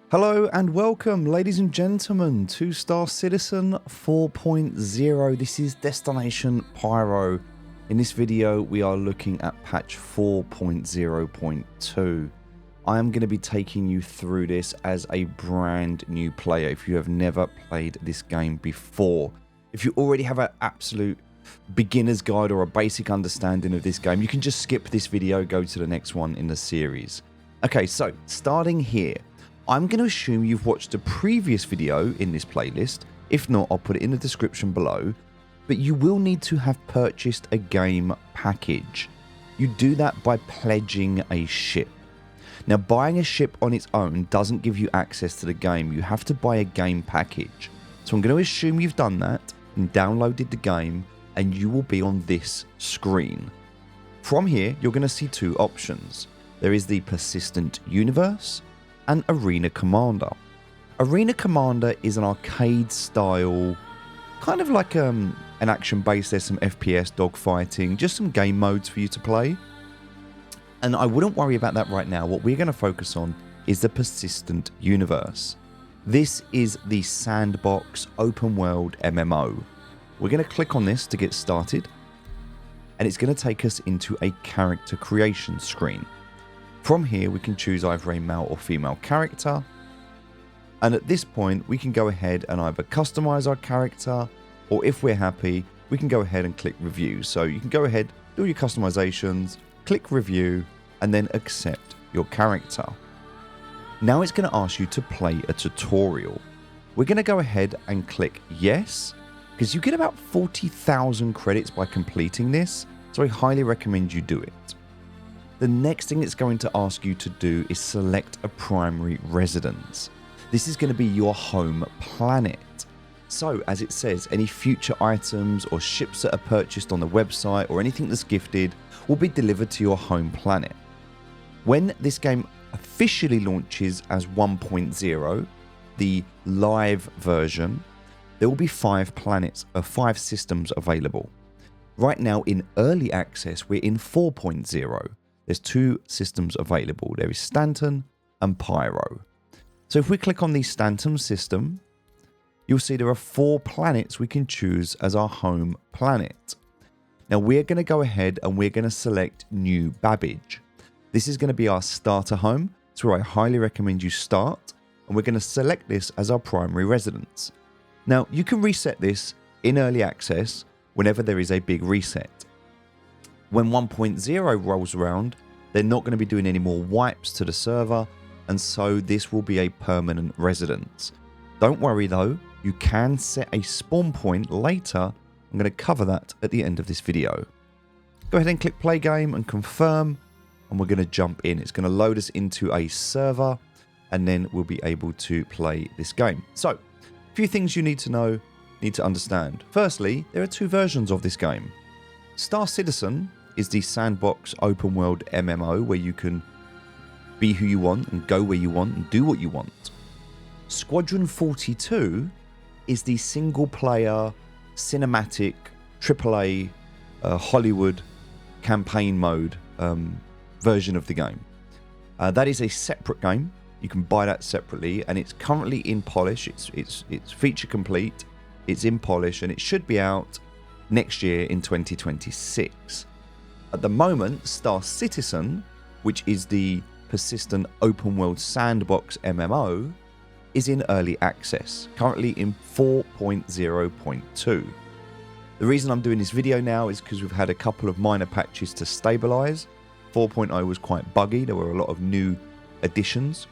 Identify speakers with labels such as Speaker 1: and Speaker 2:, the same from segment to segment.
Speaker 1: Hello and welcome, ladies and gentlemen, to Star Citizen 4.0. This is Destination Pyro. In this video, we are looking at patch 4.0.2. I am going to be taking you through this as a brand new player if you have never played this game before. If you already have an absolute beginner's guide or a basic understanding of this game, you can just skip this video, go to the next one in the series. Okay, so starting here. I'm going to assume you've watched a previous video in this playlist. If not, I'll put it in the description below. But you will need to have purchased a game package. You do that by pledging a ship. Now, buying a ship on its own doesn't give you access to the game. You have to buy a game package. So I'm going to assume you've done that and downloaded the game, and you will be on this screen. From here, you're going to see two options. There is the Persistent Universe and Arena Commander. Arena Commander is an arcade style, kind of like an action base. There's some FPS, dogfighting, just some game modes for you to play. And I wouldn't worry about that right now. What we're going to focus on is the Persistent Universe. This is the sandbox open world MMO. We're going to click on this to get started, and it's going to take us into a character creation screen. From here, we can choose either a male or female character. And at this point, we can go ahead and either customize our character, or if we're happy, we can go ahead and click review. So you can go ahead, do your customizations, click review, and then accept your character. Now it's going to ask you to play a tutorial. We're going to go ahead and click yes, because you get about 40,000 credits by completing this. So I highly recommend you do it. The next thing it's going to ask you to do is select a primary residence. This is going to be your home planet. So, as it says, any future items or ships that are purchased on the website or anything that's gifted will be delivered to your home planet. When this game officially launches as 1.0, the live version, there will be 5 planets or 5 systems available. Right now in early access, we're in 4.0. There's 2 systems available. There is Stanton and Pyro. So if we click on the Stanton system, you'll see there are 4 planets we can choose as our home planet. Now we're going to go ahead and we're going to select New Babbage. This is going to be our starter home. It's where I highly recommend you start. And we're going to select this as our primary residence. Now you can reset this in early access whenever there is a big reset. When 1.0 rolls around, they're not going to be doing any more wipes to the server, and so this will be a permanent residence. Don't worry though, you can set a spawn point later. I'm going to cover that at the end of this video. Go ahead and click play game and confirm, and we're going to jump in. It's going to load us into a server, and then we'll be able to play this game. So, a few things you need to understand. Firstly, there are 2 versions of this game. Star Citizen is the sandbox open world MMO where you can be who you want and go where you want and do what you want. Squadron 42 is the single player cinematic AAA Hollywood campaign mode version of the game. That is a separate game. You can buy that separately, and it's currently in polish. It's feature complete. It's in polish, and it should be out next year in 2026. At the moment, Star Citizen, which is the persistent open world sandbox MMO, is in early access, currently in 4.0.2. The reason I'm doing this video now is because we've had a couple of minor patches to stabilize. 4.0 was quite buggy. There were a lot of new additions.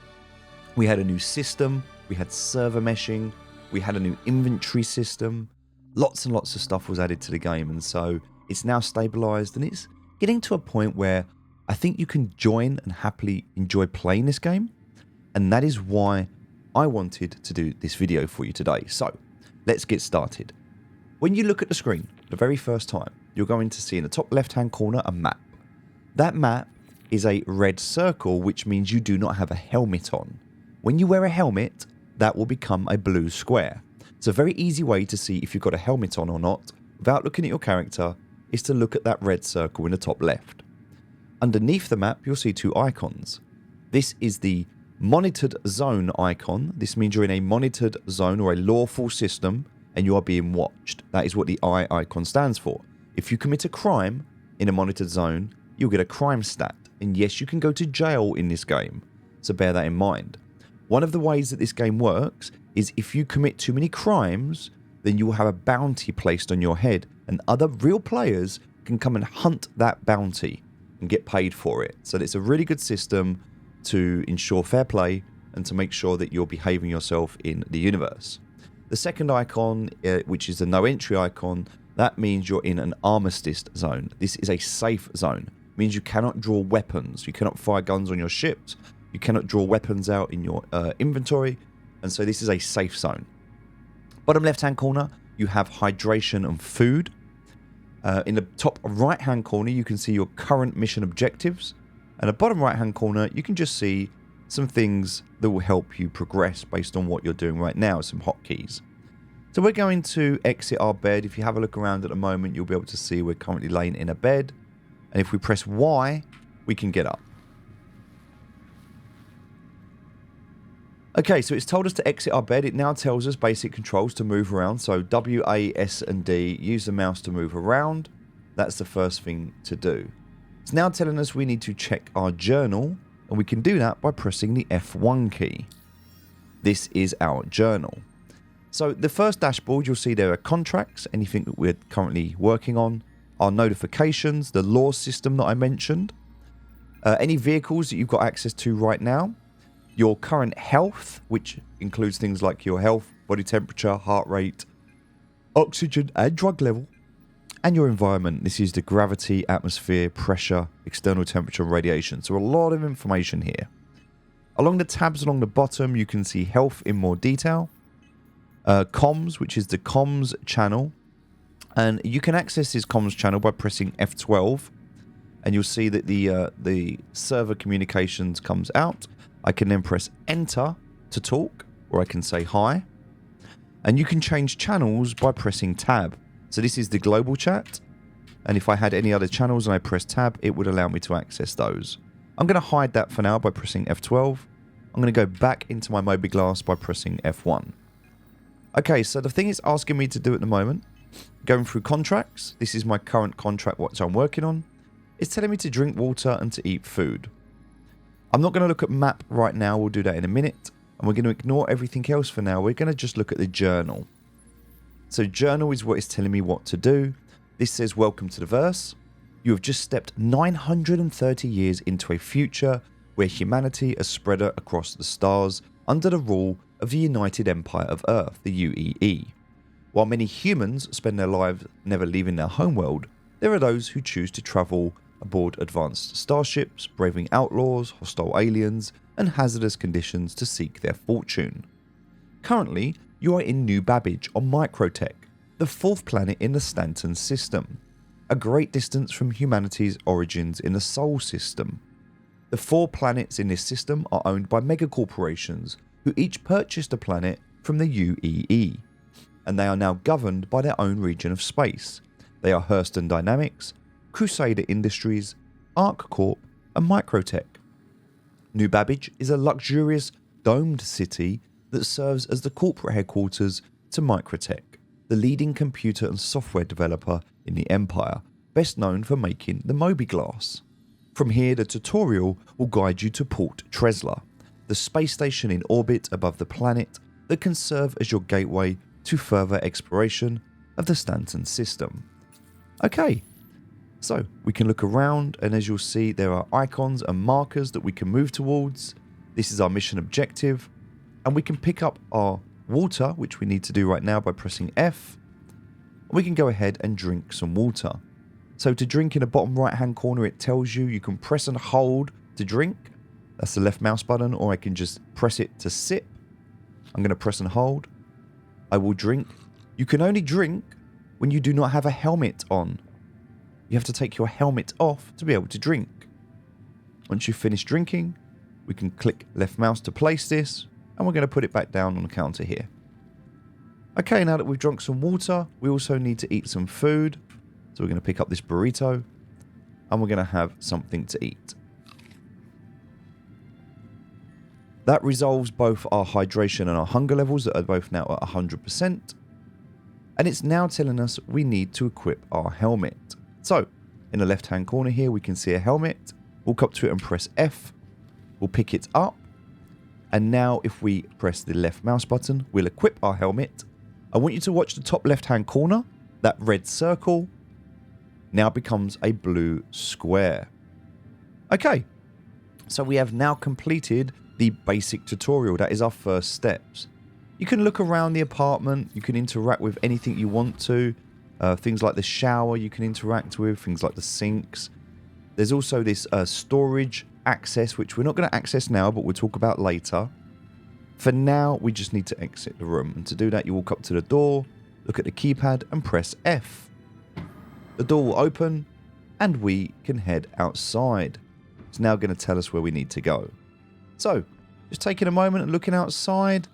Speaker 1: We had a new system, we had server meshing, we had a new inventory system. Lots and lots of stuff was added to the game, and so it's now stabilized, and it's getting to a point where I think you can join and happily enjoy playing this game, and that is why I wanted to do this video for you today. So let's get started. When you look at the screen the very first time, you're going to see in the top left hand corner a map. That map is a red circle, which means you do not have a helmet on. When you wear a helmet, that will become a blue square. It's a very easy way to see if you've got a helmet on or not without looking at your character is to look at that red circle in the top left. Underneath the map, you'll see 2 icons. This is the Monitored zone icon. This means you're in a monitored zone or a lawful system and you are being watched. That is what the eye icon stands for. If you commit a crime in a monitored zone, you'll get a crime stat. And yes, you can go to jail in this game. So bear that in mind. One of the ways that this game works is if you commit too many crimes, then you will have a bounty placed on your head. And other real players can come and hunt that bounty and get paid for it. So it's a really good system to ensure fair play and to make sure that you're behaving yourself in the universe. The second icon, which is the no entry icon, that means you're in an armistice zone. This is a safe zone. It means you cannot draw weapons. You cannot fire guns on your ships. You cannot draw weapons out in your inventory. And so this is a safe zone. Bottom left-hand corner, you have hydration and food. In the top right-hand corner, you can see your current mission objectives. And the bottom right-hand corner, you can just see some things that will help you progress based on what you're doing right now, some hotkeys. So we're going to exit our bed. If you have a look around at the moment, you'll be able to see we're currently laying in a bed. And if we press Y, we can get up. Okay, so it's told us to exit our bed. It now tells us basic controls to move around. So W, A, S, and D, use the mouse to move around. That's the first thing to do. It's now telling us we need to check our journal, and we can do that by pressing the F1 key. This is our journal. So the first dashboard, you'll see there are contracts, anything that we're currently working on, our notifications, the law system that I mentioned, any vehicles that you've got access to right now, your current health, which includes things like your health, body temperature, heart rate, oxygen and drug level, and your environment. This is the gravity, atmosphere, pressure, external temperature, and radiation. So a lot of information here. Along the tabs along the bottom, you can see health in more detail. Comms, which is the comms channel. And you can access this comms channel by pressing F12. And you'll see that the server communications comes out. I can then press enter to talk, or I can say hi. And you can change channels by pressing tab. So this is the global chat, and if I had any other channels and I press tab, it would allow me to access those. I'm going to hide that for now by pressing F12. I'm going to go back into my mobi-glass by pressing F1. Okay, so the thing it's asking me to do at the moment, going through contracts, this is my current contract, what I'm working on. It's telling me to drink water and to eat food. I'm not going to look at map right now, we'll do that in a minute. And we're going to ignore everything else for now, we're going to just look at the journal. So journal is what is telling me what to do. This says, welcome to the verse. You have just stepped 930 years into a future where humanity is spread across the stars under the rule of the United Empire of Earth, the UEE. While many humans spend their lives never leaving their homeworld, there are those who choose to travel aboard advanced starships, braving outlaws, hostile aliens, and hazardous conditions to seek their fortune. Currently, you are in New Babbage on Microtech, the fourth planet in the Stanton system, a great distance from humanity's origins in the Sol system. The 4 planets in this system are owned by megacorporations who each purchased a planet from the UEE, and they are now governed by their own region of space. They are Hurston Dynamics, Crusader Industries, Arc Corp, and Microtech. New Babbage is a luxurious, domed city that serves as the corporate headquarters to Microtech, the leading computer and software developer in the Empire, best known for making the mobi-glass. From here, the tutorial will guide you to Port Tresla, the space station in orbit above the planet that can serve as your gateway to further exploration of the Stanton system. Okay, so we can look around, and as you'll see, there are icons and markers that we can move towards. This is our mission objective. And we can pick up our water, which we need to do right now by pressing F. We can go ahead and drink some water. So to drink, in the bottom right hand corner, it tells you can press and hold to drink. That's the left mouse button, or I can just press it to sip. I'm going to press and hold. I will drink. You can only drink when you do not have a helmet on. You have to take your helmet off to be able to drink. Once you've finished drinking, we can click left mouse to place this. And we're going to put it back down on the counter here. Okay, now that we've drunk some water, we also need to eat some food. So we're going to pick up this burrito. And we're going to have something to eat. That resolves both our hydration and our hunger levels that are both now at 100%. And it's now telling us we need to equip our helmet. So in the left hand corner here, we can see a helmet. Walk up to it and press F. We'll pick it up. And now if we press the left mouse button, we'll equip our helmet. I want you to watch the top left hand corner. That red circle now becomes a blue square. Okay, so we have now completed the basic tutorial. That is our first steps. You can look around the apartment. You can interact with anything you want to. Things like the shower you can interact with. Things like the sinks. There's also this storage access, which we're not going to access now, but we'll talk about later. For now, we just need to exit the room. And to do that, you walk up to the door, look at the keypad and press F. The door will open and we can head outside. It's now going to tell us where we need to go. So, just taking a moment and looking outside.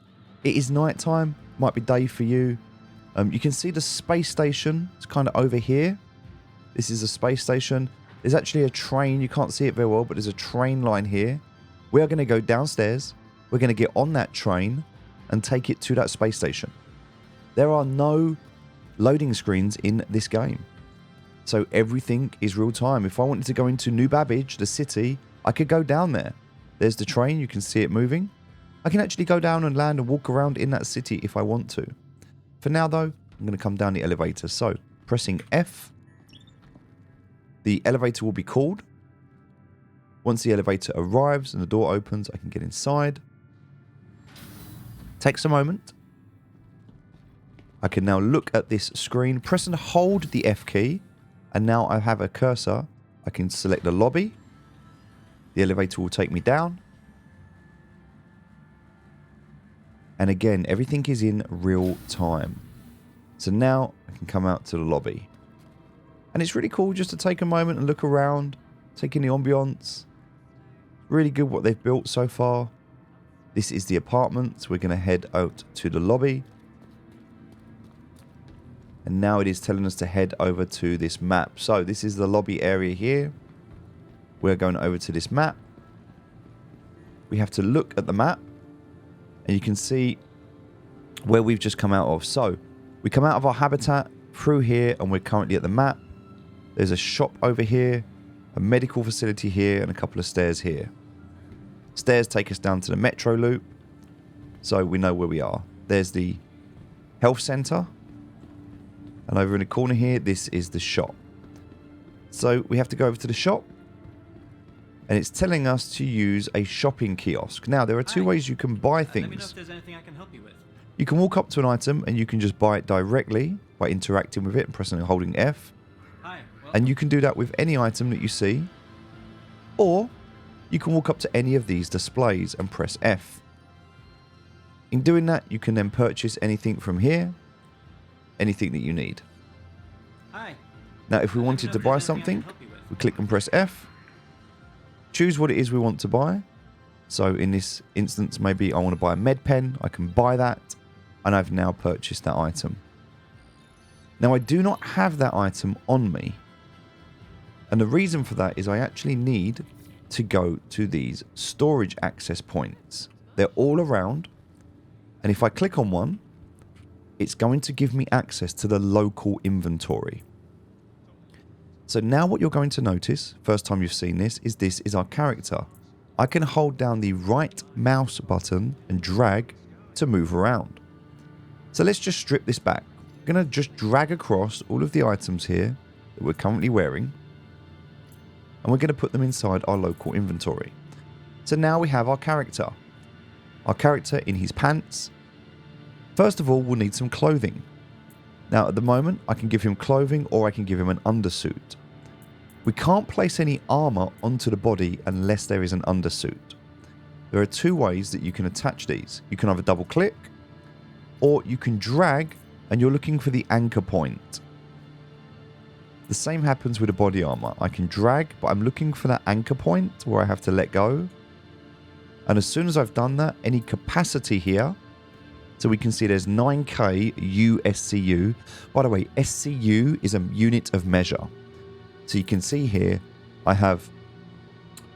Speaker 1: It is nighttime, might be day for you. You can see the space station. It's kind of over here. This is a space station. There's actually a train. You can't see it very well, but there's a train line here. We are going to go downstairs. We're going to get on that train and take it to that space station. There are no loading screens in this game. So everything is real time. If I wanted to go into New Babbage, the city, I could go down there. There's the train. You can see it moving. I can actually go down and land and walk around in that city if I want to. For now, though, I'm going to come down the elevator. So pressing F, the elevator will be called. Once the elevator arrives and the door opens, I can get inside. Takes a moment. I can now look at this screen, press and hold the F key, and now I have a cursor. I can select the lobby. The elevator will take me down. And again, everything is in real time. So now I can come out to the lobby. And it's really cool just to take a moment and look around, take in the ambience. Really good what they've built so far. This is the apartment. We're going to head out to the lobby. And now it is telling us to head over to this map. So this is the lobby area here. We're going over to this map. We have to look at the map. And you can see where we've just come out of. So we come out of our habitat through here and we're currently at the map. There's a shop over here, a medical facility here, and a couple of stairs here. Stairs take us down to the metro loop. So we know where we are. There's the health center. And over in the corner here, this is the shop. So we have to go over to the shop. And it's telling us to use a shopping kiosk. Now, there are two ways you can buy things. Let me know if there's anything I can help you with. You can walk up to an item and you can just buy it directly by interacting with it and pressing and holding F. And you can do that with any item that you see. Or you can walk up to any of these displays and press F. In doing that, you can then purchase anything from here. Anything that you need. Now, if we wanted to buy something, we click and press F. Choose what it is we want to buy. So in this instance, maybe I want to buy a med pen. I can buy that. And I've now purchased that item. Now, I do not have that item on me. And the reason for that is I actually need to go to these storage access points. They're all around. And if I click on one, it's going to give me access to the local inventory. So now what you're going to notice, first time you've seen this is our character. I can hold down the right mouse button and drag to move around. So let's just strip this back. I'm going to just drag across all of the items here that we're currently wearing. And we're going to put them inside our local inventory. So now we have our character. Our character in his pants. First of all, we'll need some clothing. Now at the moment, I can give him clothing or I can give him an undersuit. We can't place any armor onto the body unless there is an undersuit. There are two ways that you can attach these. You can either double click or you can drag and you're looking for the anchor point. The same happens with the body armor. I can drag, but I'm looking for that anchor point where I have to let go. And as soon as I've done that, any capacity here, so we can see there's 9K USCU. By the way, SCU is a unit of measure. So you can see here, I have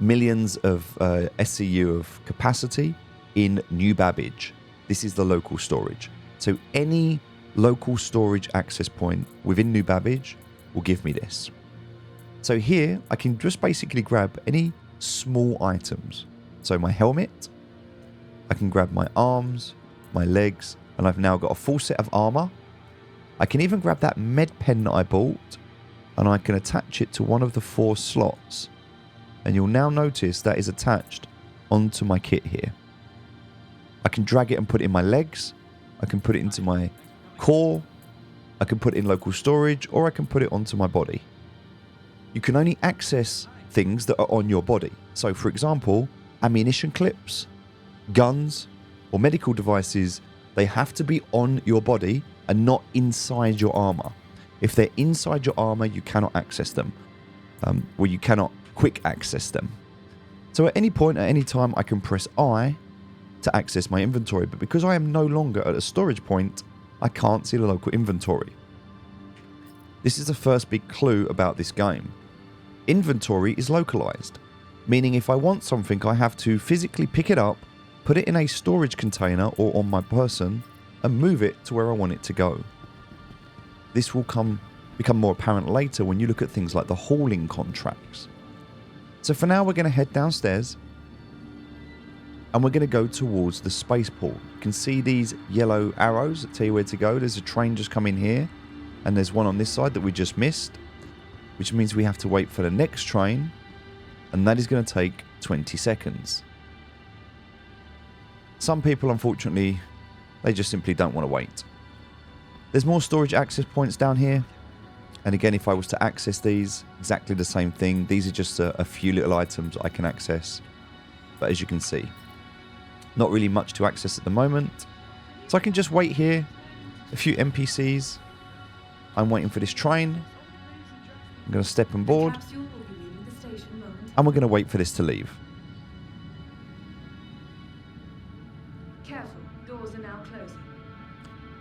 Speaker 1: millions of SCU of capacity. in New Babbage. This is the local storage. So any local storage access point within New Babbage will give me this. So here I can just basically grab any small items. So my helmet, I can grab my arms, my legs, and I've now got a full set of armor. I can even grab that med pen that I bought and I can attach it to one of the 4 slots. And you'll now notice that is attached onto my kit here. I can drag it and put it in my legs. I can put it into my core. I can put it in local storage, or I can put it onto my body. You can only access things that are on your body. So for example, ammunition clips, guns, or medical devices, they have to be on your body and not inside your armor. If they're inside your armor, you cannot access them. Well, you cannot quick access them. So at any point, at any time, I can press I to access my inventory. But because I am no longer at a storage point, I can't see the local inventory. This is the first big clue about this game. Inventory is localized, meaning if I want something, I have to physically pick it up, put it in a storage container or on my person, and move it to where I want it to go. This will become more apparent later when you look at things like the hauling contracts. So for now, we're going to head downstairs and we're going to go towards the spaceport. You can see these yellow arrows that tell you where to go. There's a train just come in here and there's one on this side that we just missed, which means we have to wait for the next train, and that is going to take 20 seconds. Some people, unfortunately, they just simply don't want to wait. There's more storage access points down here. And again, if I was to access these, exactly the same thing. These are just a few little items I can access. But as you can see, not really much to access at the moment. So I can just wait here. A few NPCs. I'm waiting for this train. I'm going to step on board. And we're going to wait for this to leave.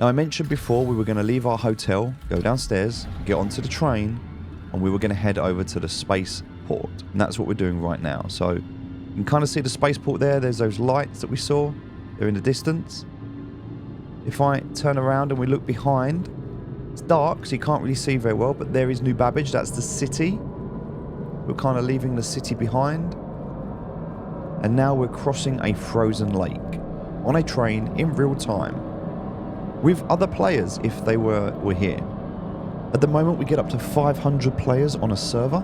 Speaker 1: Now, I mentioned before we were going to leave our hotel, go downstairs, get onto the train, and we were going to head over to the spaceport. And that's what we're doing right now. So you can kind of see the spaceport there. There's those lights that we saw. They're in the distance. If I turn around and we look behind, it's dark, so you can't really see very well, but there is New Babbage. That's the city. We're kind of leaving the city behind. And now we're crossing a frozen lake on a train in real time, with other players if they were here. At the moment, we get up to 500 players on a server,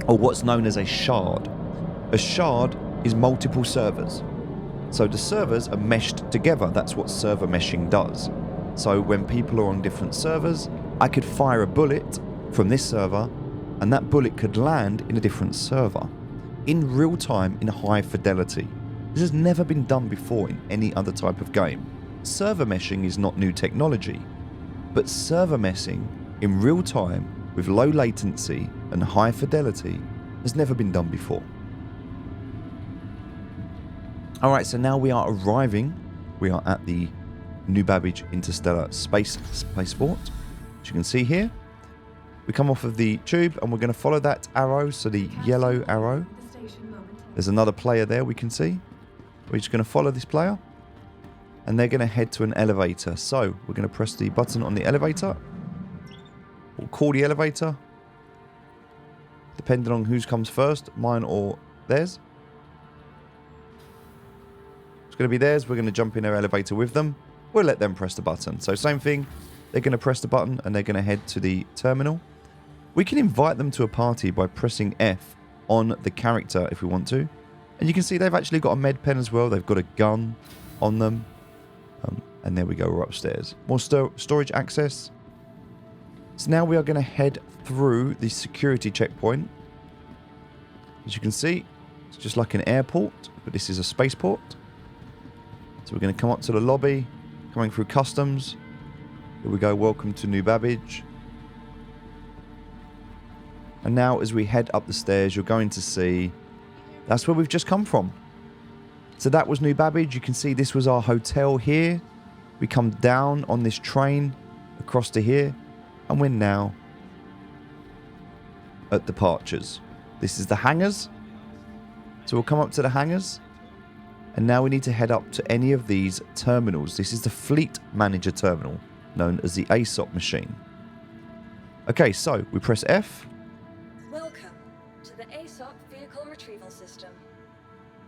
Speaker 1: or what's known as a shard. A shard is multiple servers. So the servers are meshed together. That's what server meshing does. So when people are on different servers, I could fire a bullet from this server, and that bullet could land in a different server in real time in high fidelity. This has never been done before in any other type of game. Server meshing is not new technology, but server meshing in real time with low latency and high fidelity has never been done before. Alright, so now we are arriving. We are at the New Babbage Interstellar Spaceport. As you can see here, we come off of the tube and we're going to follow that arrow, so the yellow arrow. There's another player there we can see. We're just going to follow this player. And they're going to head to an elevator. So we're going to press the button on the elevator. We'll call the elevator, depending on whose comes first, mine or theirs. It's going to be theirs. We're going to jump in their elevator with them. We'll let them press the button. So same thing. They're going to press the button and they're going to head to the terminal. We can invite them to a party by pressing F on the character if we want to. And you can see they've actually got a med pen as well. They've got a gun on them. And there we go, we're upstairs. More storage access. So now we are going to head through the security checkpoint. As you can see, it's just like an airport, but this is a spaceport. So we're going to come up to the lobby, coming through customs. Here we go, welcome to New Babbage. And now as we head up the stairs, you're going to see that's where we've just come from. So that was New Babbage. You can see this was our hotel here. We come down on this train across to here, and we're now at departures. This is the hangars. So we'll come up to the hangars. And now we need to head up to any of these terminals. This is the Fleet Manager terminal, known as the ASOP machine. Okay, so we press F.
Speaker 2: Welcome to the ASOP Vehicle Retrieval System.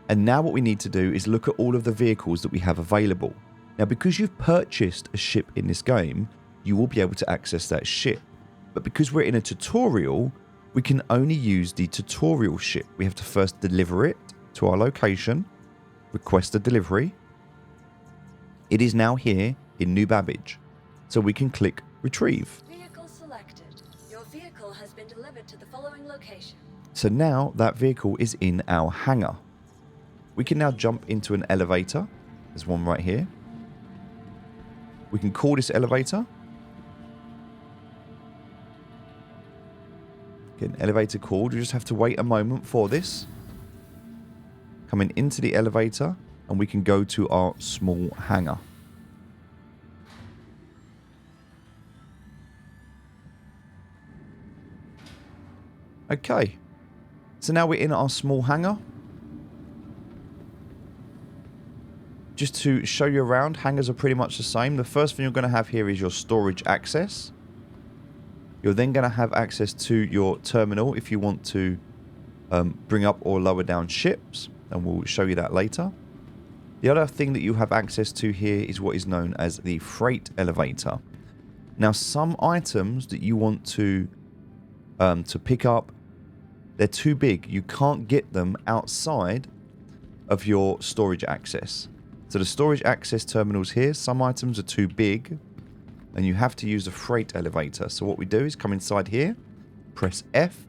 Speaker 1: And now what we need to do is look at all of the vehicles that we have available. Now, because you've purchased a ship in this game, you will be able to access that ship. But because we're in a tutorial, we can only use the tutorial ship. We have to first deliver it to our location, request a delivery. It is now here in New Babbage, so we can click retrieve.
Speaker 2: Vehicle selected. Your vehicle has been delivered to the following location.
Speaker 1: So now that vehicle is in our hangar. We can now jump into an elevator. There's one right here. We can call this elevator. Get an elevator called. We just have to wait a moment for this. Coming into the elevator, and we can go to our small hangar. Okay. So now we're in our small hangar. Just to show you around, hangars are pretty much the same. The first thing you're going to have here is your storage access. You're then going to have access to your terminal if you want to bring up or lower down ships, and we'll show you that later. The other thing that you have access to here is what is known as the freight elevator. Now, some items that you want to pick up, they're too big. You can't get them outside of your storage access. So the storage access terminals here, some items are too big, and you have to use a freight elevator. So what we do is come inside here, press F,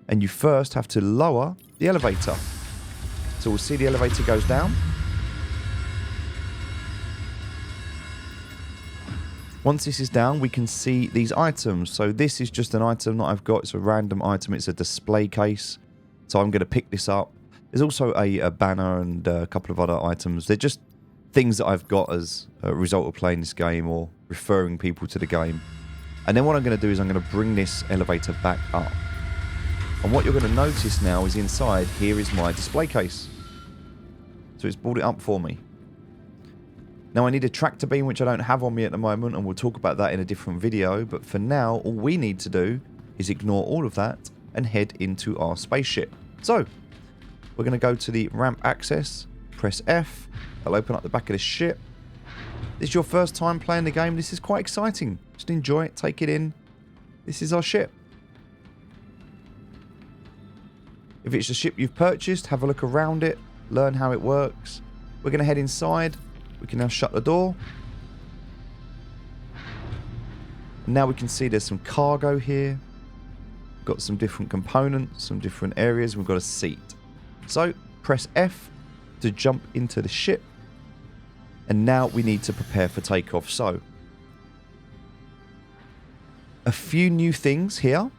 Speaker 1: and you first have to lower the elevator. So we'll see the elevator goes down. Once this is down, we can see these items. So this is just an item that I've got. It's a random item. It's a display case. So I'm going to pick this up. There's also a banner and a couple of other items. They're just things that I've got as a result of playing this game or referring people to the game. And then what I'm going to do is I'm going to bring this elevator back up. And what you're going to notice now is inside here is my display case. So it's brought it up for me. Now I need a tractor beam, which I don't have on me at the moment, and we'll talk about that in a different video. But for now, all we need to do is ignore all of that and head into our spaceship. So we're going to go to the ramp access, press F, that'll open up the back of the ship. This is your first time playing the game. This is quite exciting. Just enjoy it, take it in. This is our ship. If it's a ship you've purchased, have a look around it, learn how it works. We're going to head inside. We can now shut the door. And now we can see there's some cargo here. We've got some different components, some different areas. We've got a seat. So press F to jump into the ship. And now we need to prepare for takeoff. So a few new things here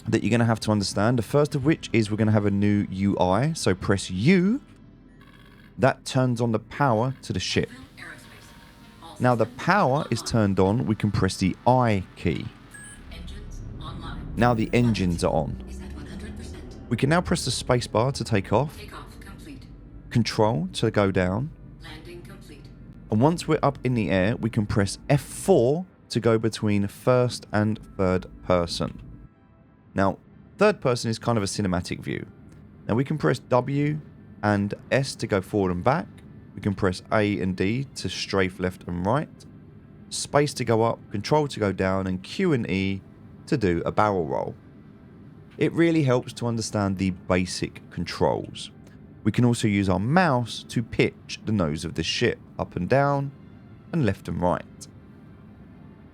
Speaker 1: that you're going to have to understand. The first of which is we're going to have a new UI. So press U. That turns on the power to the ship. Now the power is turned on. We can press the I key. Now the engines are on. We can now press the space bar to take off. Control to go down. And once we're up in the air, we can press F4 to go between first and third person. Now, third person is kind of a cinematic view. Now we can press W and S to go forward and back. We can press A and D to strafe left and right. Space to go up, Control to go down, and Q and E to do a barrel roll. It really helps to understand the basic controls. We can also use our mouse to pitch the nose of the ship up and down and left and right.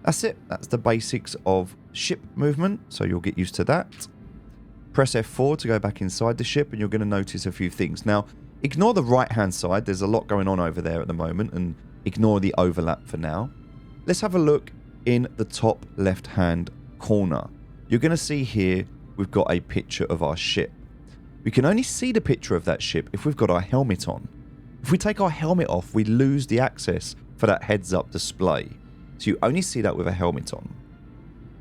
Speaker 1: That's it. That's the basics of ship movement, so you'll get used to that. Press F4 to go back inside the ship, and you're going to notice a few things. Now, ignore the right-hand side. There's a lot going on over there at the moment, and ignore the overlap for now. Let's have a look in the top left-hand corner. You're going to see here we've got a picture of our ship. We can only see the picture of that ship if we've got our helmet on. If we take our helmet off, we lose the access for that heads-up display. So you only see that with a helmet on.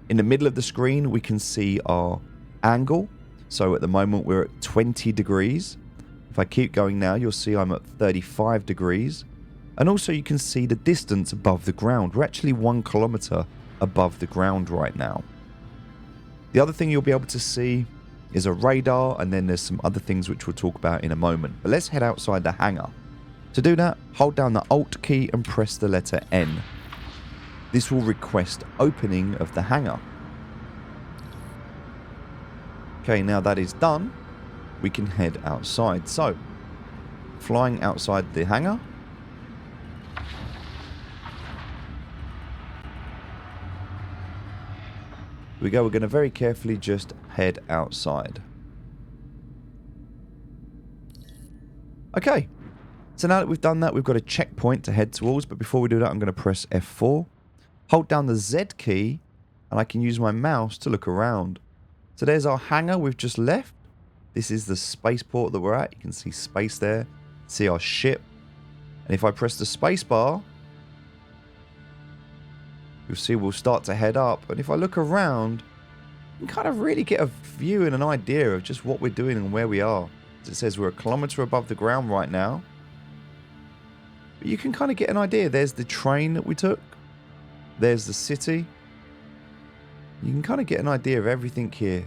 Speaker 1: In the middle of the screen, we can see our angle. So at the moment, we're at 20 degrees. If If I keep going now, you'll see I'm at 35 degrees. And also you can see the distance above the ground. We're actually 1 kilometer above the ground right now. The other thing you'll be able to see is a radar, and then there's some other things which we'll talk about in a moment. But let's head outside the hangar. To do that, hold down the Alt key and press the letter N. This will request opening of the hangar. Okay, now that is done, we can head outside. So, flying outside the hangar. Here we go, we're going to very carefully just head outside. Okay, so now that we've done that, we've got a checkpoint to head towards, but before we do that, I'm going to press F4, hold down the Z key, and I can use my mouse to look around. So there's our hangar we've just left. This is the spaceport that we're at. You can see space there, see our ship. And if I press the space bar, you'll see we'll start to head up. And if I look around, you can kind of really get a view and an idea of just what we're doing and where we are. As it says we're 1 kilometer above the ground right now. But you can kind of get an idea. There's the train that we took. There's the city. You can kind of get an idea of everything here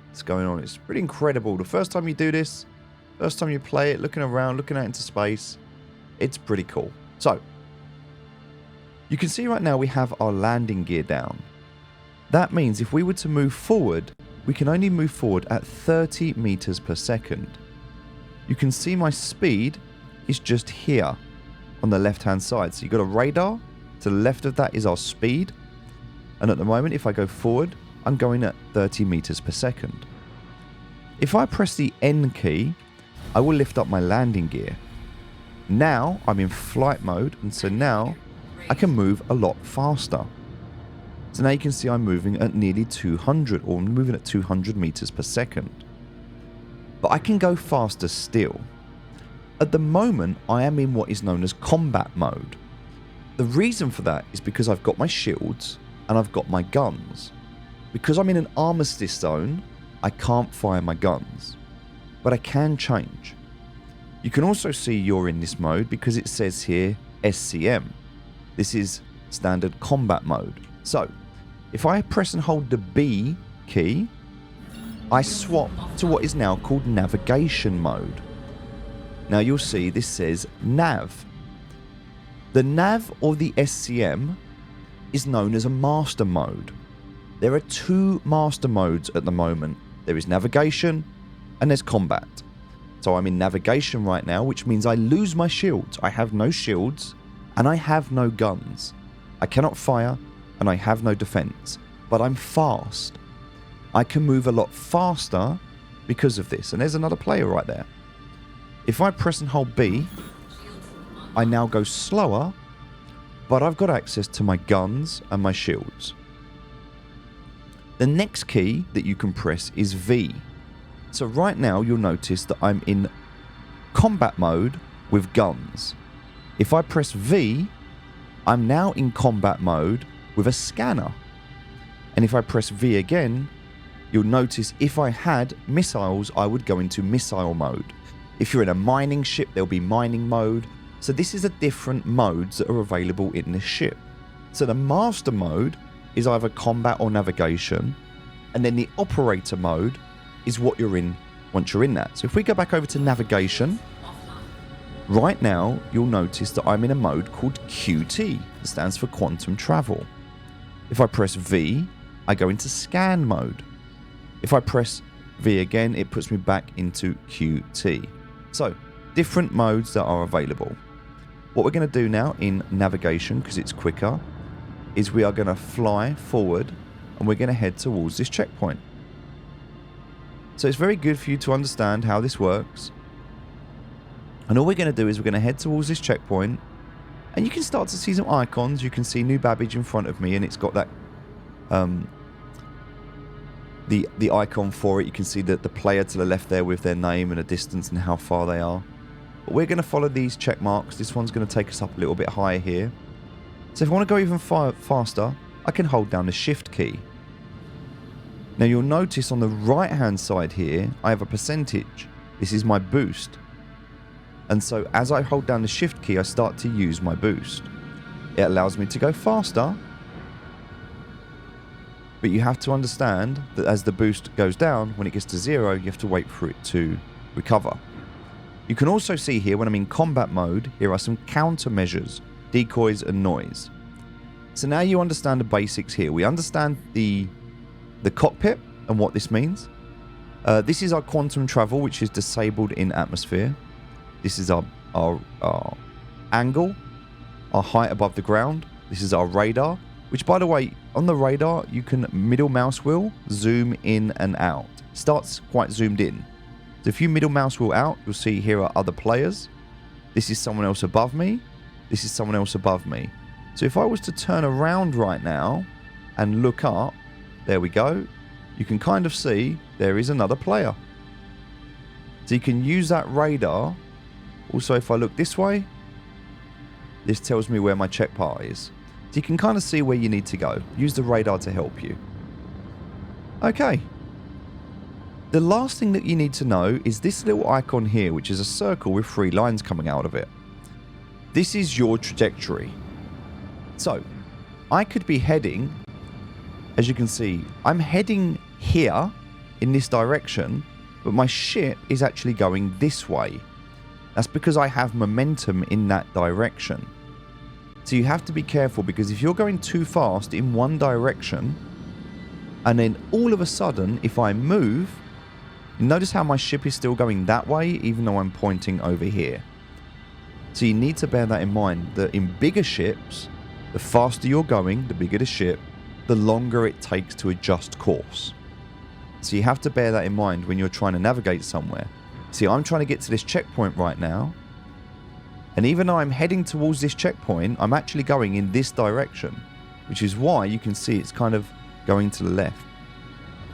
Speaker 1: that's going on. It's pretty incredible. The first time you do this, first time you play it, looking around, looking out into space, it's pretty cool. So, you can see right now we have our landing gear down. That means if we were to move forward, we can only move forward at 30 meters per second. You can see my speed is just here on the left hand side. So you've got a radar. To the left of that is our speed. And at the moment, if I go forward, I'm going at 30 meters per second. If I press the N key, I will lift up my landing gear. Now I'm in flight mode, and so now I can move a lot faster. So now you can see I'm moving at nearly 200, or I'm moving at 200 meters per second. But I can go faster still. At the moment, I am in what is known as combat mode. The reason for that is because I've got my shields and I've got my guns. Because I'm in an armistice zone, I can't fire my guns. But I can change. You can also see you're in this mode because it says here SCM. This is standard combat mode. So, if I press and hold the B key, I swap to what is now called navigation mode. Now you'll see this says nav. The nav or the SCM is known as a master mode. There are 2 master modes at the moment. There is navigation and there's combat. So I'm in navigation right now, which means I lose my shields. I have no shields and I have no guns. I cannot fire and I have no defense, but I'm fast. I can move a lot faster because of this. And there's another player right there. If I press and hold B, I now go slower, but I've got access to my guns and my shields. The next key that you can press is V. So right now you'll notice that I'm in combat mode with guns. If I press V, I'm now in combat mode with a scanner. And if I press V again, you'll notice if I had missiles, I would go into missile mode. If you're in a mining ship, there'll be mining mode. So this is the different modes that are available in this ship. So the master mode is either combat or navigation. And then the operator mode is what you're in once you're in that. So if we go back over to navigation, right now you'll notice that I'm in a mode called QT. It stands for quantum travel. If I press V, I go into scan mode. If I press V again, it puts me back into QT. So, different modes that are available. What we're going to do now in navigation, because it's quicker, is we are going to fly forward and we're going to head towards this checkpoint. So it's very good for you to understand how this works. And all we're going to do is we're going to head towards this checkpoint, and you can start to see some icons. You can see New Babbage in front of me, and it's got that the icon for it. You can see that the player to the left there with their name and a distance and how far they are. But we're going to follow these check marks. This one's going to take us up a little bit higher here. So if I want to go even faster, I can hold down the shift key. Now you'll notice on the right hand side here, I have a percentage. This is my boost. And so as I hold down the shift key, I start to use my boost. It allows me to go faster, but you have to understand that as the boost goes down, when it gets to 0, you have to wait for it to recover. You can also see here when I'm in combat mode, here are some countermeasures, decoys and noise. So now you understand the basics here. We understand the cockpit and what this means. This is our quantum travel, which is disabled in atmosphere. This is our angle, our height above the ground. This is our radar, which, by the way, on the radar, you can middle mouse wheel zoom in and out. Starts quite zoomed in. So if you middle mouse wheel out, you'll see here are other players. This is someone else above me. This is someone else above me. So if I was to turn around right now and look up, there we go. You can kind of see there is another player. So you can use that radar. Also, if I look this way, this tells me where my check part is. So you can kind of see where you need to go. Use the radar to help you. Okay. The last thing that you need to know is this little icon here, which is a circle with 3 lines coming out of it. This is your trajectory. So, I could be heading, as you can see, I'm heading here in this direction, but my ship is actually going this way. That's because I have momentum in that direction. So you have to be careful, because if you're going too fast in one direction, and then all of a sudden, if I move, notice how my ship is still going that way, even though I'm pointing over here. So you need to bear that in mind, that in bigger ships, the faster you're going, the bigger the ship, the longer it takes to adjust course. So you have to bear that in mind when you're trying to navigate somewhere. See, I'm trying to get to this checkpoint right now. And even though I'm heading towards this checkpoint, I'm actually going in this direction, which is why you can see it's kind of going to the left.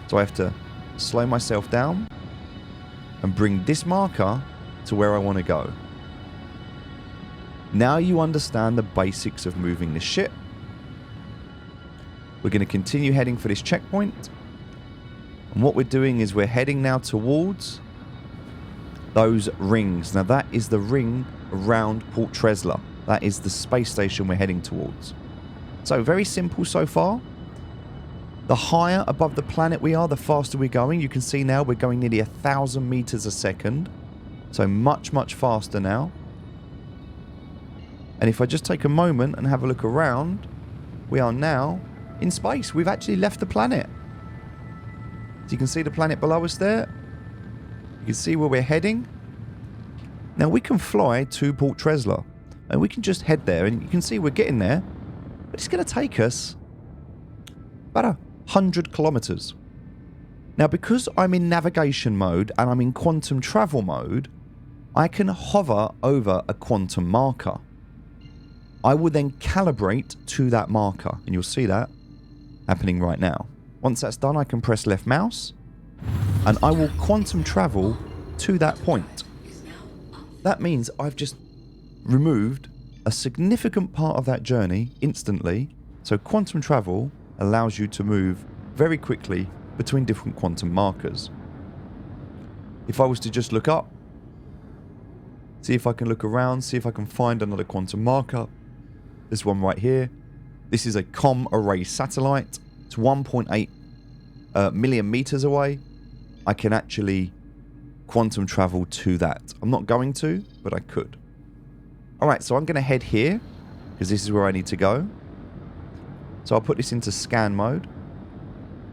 Speaker 1: So I have to slow myself down and bring this marker to where I want to go. Now you understand the basics of moving the ship. We're going to continue heading for this checkpoint. And what we're doing is we're heading now towards those rings. Now that is the ring around Port Tresla. That is the space station we're heading towards. So very simple so far. The higher above the planet we are, the faster we're going. You can see now we're going nearly 1,000 meters a second. So much, much faster now. And if I just take a moment and have a look around, we are now in space. We've actually left the planet. So you can see the planet below us there. You can see where we're heading. Now we can fly to Port Tresla, and we can just head there, and you can see we're getting there. But it's going to take us about 100 kilometers. Now, because I'm in navigation mode and I'm in quantum travel mode, I can hover over a quantum marker. I will then calibrate to that marker, and you'll see that happening right now. Once that's done, I can press left mouse, and I will quantum travel to that point. That means I've just removed a significant part of that journey instantly. So quantum travel allows you to move very quickly between different quantum markers. If I was to just look up, see if I can look around, see if I can find another quantum marker. There's one right here. This is a COM array satellite. It's 1.8 million meters away. I can actually quantum travel to that. I'm not going to, but I could. Alright, so I'm going to head here, because this is where I need to go. So I'll put this into scan mode.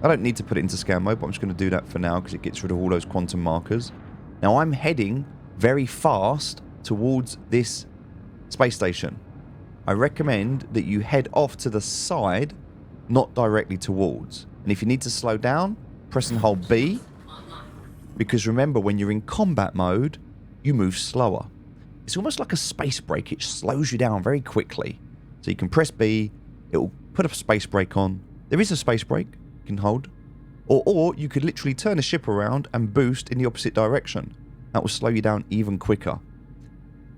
Speaker 1: I don't need to put it into scan mode, but I'm just going to do that for now, because it gets rid of all those quantum markers. Now I'm heading very fast towards this space station. I recommend that you head off to the side, not directly towards. And if you need to slow down, press and hold B. Because remember, when you're in combat mode, you move slower. It's almost like a space brake. It slows you down very quickly. So you can press B. It will put a space brake on. There is a space brake you can hold. Or you could literally turn the ship around and boost in the opposite direction. That will slow you down even quicker.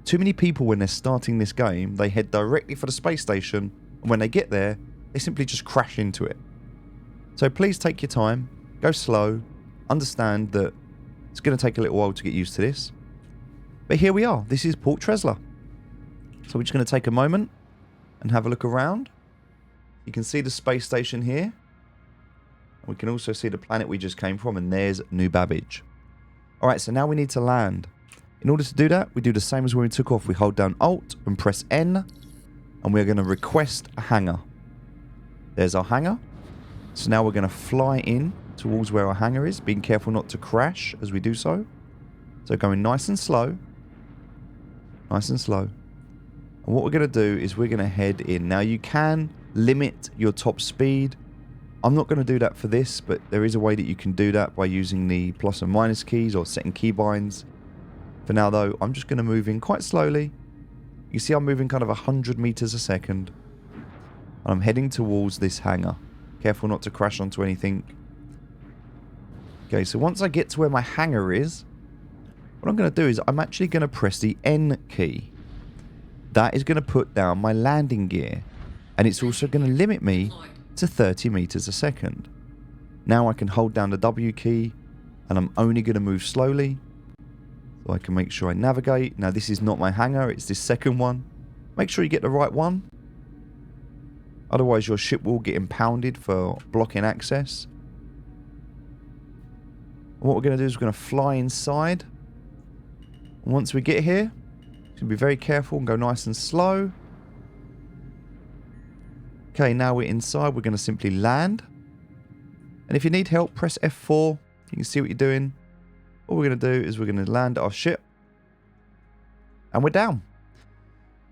Speaker 1: Too many people, when they're starting this game, they head directly for the space station, and when they get there, they simply just crash into it. So please take your time, go slow, understand that it's going to take a little while to get used to this. But here we are. This is Port Tresla. So we're just going to take a moment and have a look around. You can see the space station here. We can also see the planet we just came from, and there's New Babbage. Alright, so now we need to land. In order to do that, we do the same as when we took off. We hold down Alt and press N, and we're going to request a hangar. There's our hangar. So now we're going to fly in towards where our hangar is, being careful not to crash as we do so. So going nice and slow. Nice and slow. And what we're going to do is we're going to head in. Now you can limit your top speed. I'm not going to do that for this, but there is a way that you can do that by using the plus and minus keys or setting keybinds. For now though, I'm just going to move in quite slowly. You see I'm moving kind of 100 meters a second. And I'm heading towards this hangar. Careful not to crash onto anything. Okay, so once I get to where my hangar is, what I'm going to do is I'm actually going to press the N key. That is going to put down my landing gear. And it's also going to limit me to 30 meters a second. Now I can hold down the W key, and I'm only going to move slowly. So I can make sure I navigate. Now this is not my hangar, it's this second one. Make sure you get the right one. Otherwise your ship will get impounded for blocking access. And what we're going to do is we're going to fly inside. And once we get here, we're going to be very careful and go nice and slow. Okay, now we're inside. We're going to simply land. And if you need help, press F4. You can see what you're doing. All we're going to do is we're going to land our ship. And we're down.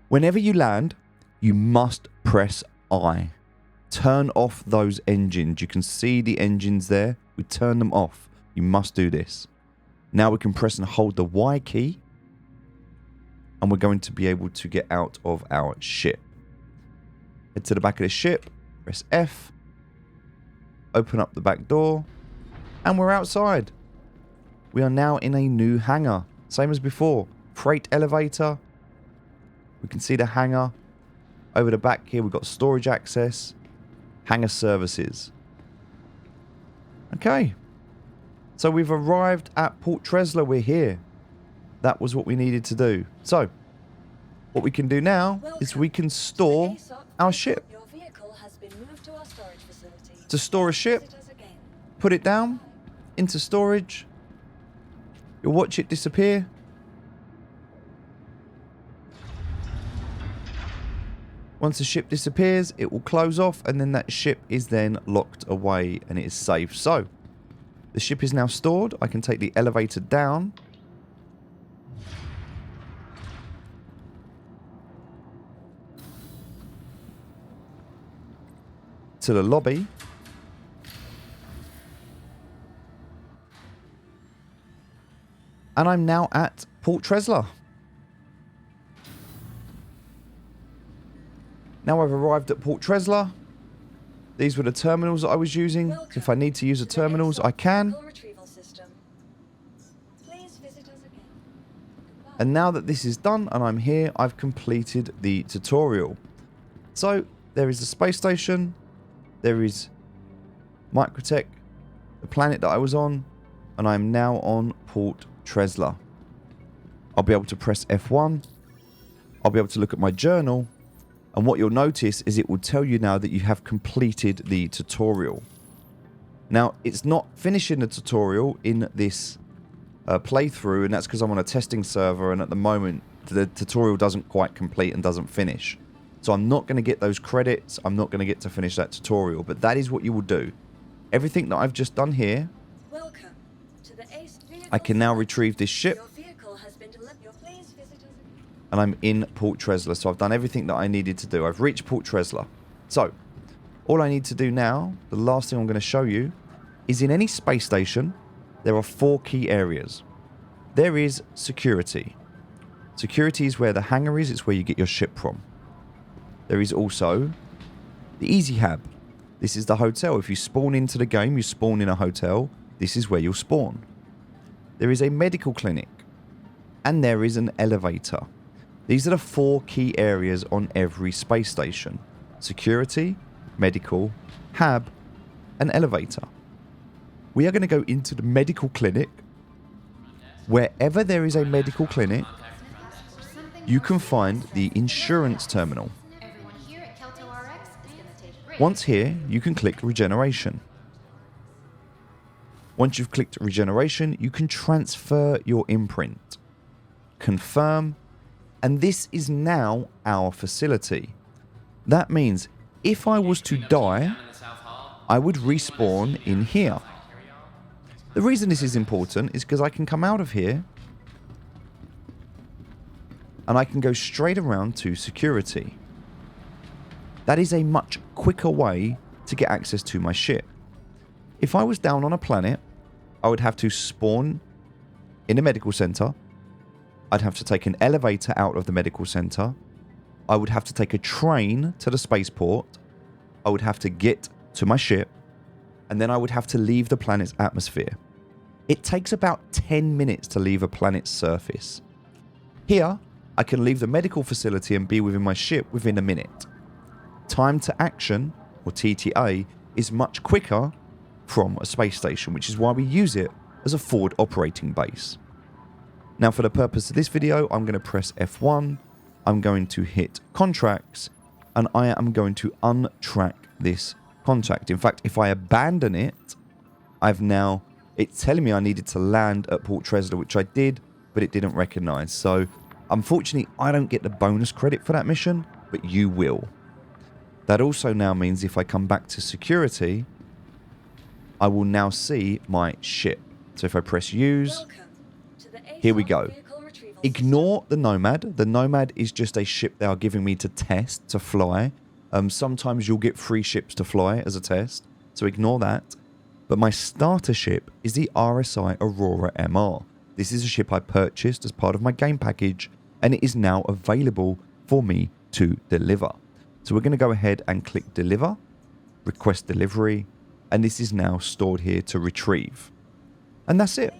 Speaker 1: Whenever you land, you must press I. Turn off those engines. You can see the engines there. We turn them off. You must do this. Now we can press and hold the Y key. And we're going to be able to get out of our ship. Head to the back of the ship, press F, open up the back door, and we're outside. We are now in a new hangar, same as before. Freight elevator. We can see the hangar. Over the back here, we've got storage access, hangar services. Okay, so we've arrived at Port Tresla. We're here. That was what we needed to do. So, what we can do now is we can store our ship.
Speaker 2: Your vehicle has been moved to our storage facility.
Speaker 1: To store a ship,
Speaker 2: Visit us again.
Speaker 1: put it down into storage. You'll watch it disappear. Once the ship disappears, it will close off, and then that ship is then locked away and it is safe. So, the ship is now stored. I can take the elevator down. To the lobby. And I'm now at Port Tresla. Now I've arrived at Port Tresla. These were the terminals that I was using.
Speaker 2: Welcome
Speaker 1: If I need to use the terminals, I can.
Speaker 2: Vehicle retrieval system. Please visit us again. Goodbye.
Speaker 1: And now that this is done and I'm here, I've completed the tutorial. So, there is the space station. There is Microtech, the planet that I was on, and I'm now on Port Tresla. I'll be able to press F1. I'll be able to look at my journal, and what you'll notice is it will tell you now that you have completed the tutorial. Now, it's not finishing the tutorial in this playthrough, and that's because I'm on a testing server, and at the moment the tutorial doesn't quite complete and doesn't finish. So I'm not going to get those credits. I'm not going to get to finish that tutorial. But that is what you will do. Everything that I've just done here,
Speaker 2: Welcome to the Ace vehicle
Speaker 1: I can now retrieve this ship.
Speaker 2: Your vehicle has been delivered. Please visit us again.
Speaker 1: And I'm in Port Tresla. So I've done everything that I needed to do. I've reached Port Tresla. So all I need to do now, the last thing I'm going to show you, is in any space station, there are 4 key areas. There is security. Security is where the hangar is. It's where you get your ship from. There is also the Easy Hab. This is the hotel. If you spawn into the game, you spawn in a hotel. This is where you'll spawn. There is a medical clinic. And there is an elevator. These are the 4 key areas on every space station. Security, medical, hab, and elevator. We are going to go into the medical clinic. Wherever there is a medical clinic, you can find the insurance terminal.
Speaker 3: Everyone here at Kelto RX is going to take breaks.
Speaker 1: Once here, you can click regeneration. Once you've clicked regeneration, you can transfer your imprint. Confirm, and this is now our facility. That means if I was to die, I would respawn in here. The reason this is important is because I can come out of here and I can go straight around to security. That is a much quicker way to get access to my ship. If I was down on a planet, I would have to spawn in a medical center. I'd have to take an elevator out of the medical center. I would have to take a train to the spaceport. I would have to get to my ship. And then I would have to leave the planet's atmosphere. It takes about 10 minutes to leave a planet's surface. Here, I can leave the medical facility and be within my ship within a minute. Time to action, or TTA, is much quicker from a space station, which is why we use it as a forward operating base. Now, for the purpose of this video, I'm going to press F1, I'm going to hit contracts, and I am going to untrack this contract. In fact, if I abandon it, it's telling me I needed to land at Port Tresla, which I did, but it didn't recognize. So, unfortunately, I don't get the bonus credit for that mission, but you will. That also now means if I come back to security, I will now see my ship. So if I press use, here we go. Ignore the Nomad. The Nomad is just a ship they are giving me to test, to fly. Sometimes you'll get free ships to fly as a test, so ignore that. But my starter ship is the RSI Aurora MR. This is a ship I purchased as part of my game package, and it is now available for me to deliver. So we're going to go ahead and click deliver, request delivery, and this is now stored here to retrieve. And that's it.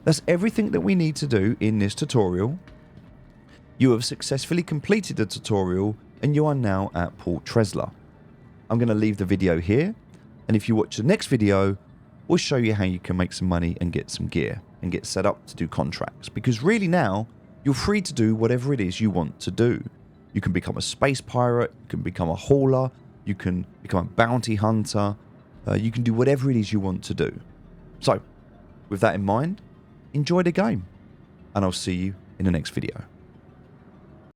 Speaker 1: That's everything that we need to do in this tutorial. You have successfully completed the tutorial and you are now at Port Tresla. I'm going to leave the video here, and if you watch the next video, we'll show you how you can make some money and get some gear and get set up to do contracts. Because really now, you're free to do whatever it is you want to do. You can become a space pirate, you can become a hauler, you can become a bounty hunter, you can do whatever it is you want to do. So, with that in mind, enjoy the game, and I'll see you in the next video.